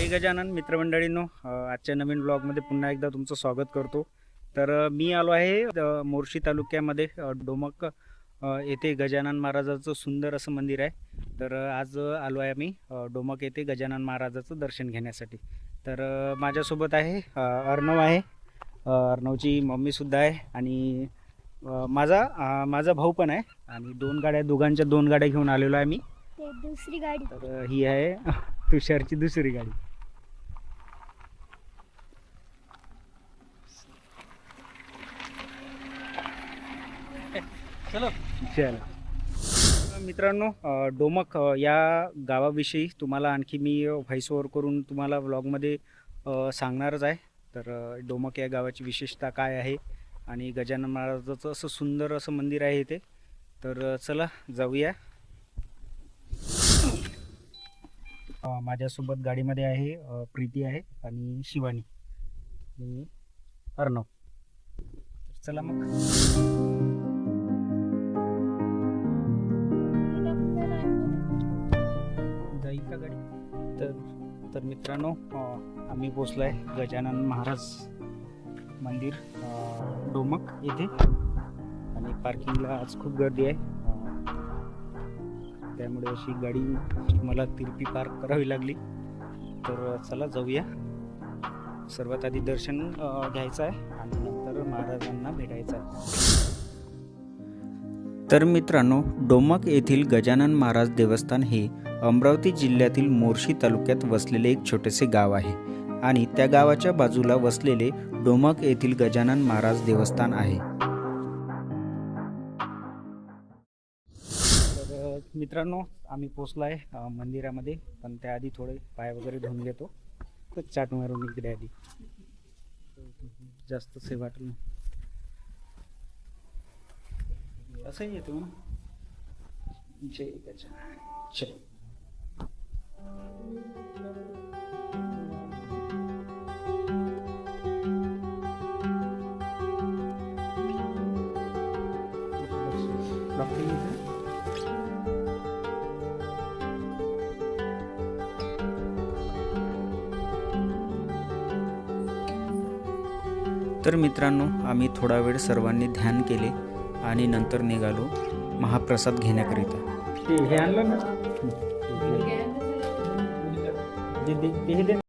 जय गजानन मित्रमंडळींनो, आजच्या नवीन ब्लॉगमध्ये पुन्हा एकदा तुमचं स्वागत करतो. तर मी आलो आहे मोर्शी तालुक्यामध्ये डोमक येथे गजानन महाराजाचं सुंदर असं मंदिर आहे. तर आज आलो आहे आम्ही डोमक येथे गजानन महाराजाचं दर्शन घेण्यासाठी. तर माझ्यासोबत आहे अर्णव आहे, अर्णवची मम्मीसुद्धा आहे आणि माझा भाऊ पण आहे. आणि दोघांच्या दोन गाड्या घेऊन आलेलो आहे मी. दुसरी गाडी तर ही आहे तुषारची दुसरी गाडी. चलो चल मित्रांनो, डोमक या गावाविषयी तुम्हाला आणखी मी व्हॉइस ओव्हर करून तुम्हाला व्लॉगमध्ये सांगणारच आहे. तर डोमक या गावाची विशेषता काय आहे आणि गजानन महाराजाचं असं सुंदर असं मंदिर आहे इथे. तर चला जाऊया. माझ्यासोबत गाडीमध्ये आहे प्रीती आहे आणि शिवानी आणि अर्णव. चला मग. जाईल का गाडी? तर मित्रांनो, आम्ही पोचलो आहे गजानन महाराज मंदिर डोमक येथे. आणि पार्किंगला आज खूप गर्दी आहे, त्यामुळे अशी गाडी मला तिरपी पार्क करावी लागली. तर चला जाऊया. सर्वात आधी दर्शन घ्यायचं आहे आणि नंतर महाराजांना भेटायचं आहे. तर मित्रांनो, डोमक येथील गजानन महाराज देवस्थान हे अमरावती जिल्ह्यातील मोर्शी तालुक्यात वसलेले एक छोटेसे गाव आहे आणि त्या गावाच्या बाजूला वसलेले डोमक येथील गजानन महाराज देवस्थान आहे. मित्रांनो, आम्ही पोचलो आहे मंदिरामध्ये, पण त्याआधी थोडे पाय वगैरे धुवून घेतो. तर चाट मारून इकडे आधी जास्त से वाटलं असंही येतो ना. जय गजानन जय. तर मित्रांनो, आम्ही थोडा वेळ सर्वांनी ध्यान केले आणि नंतर निघालो महाप्रसाद घेण्याकरिता. हे आणलं ना.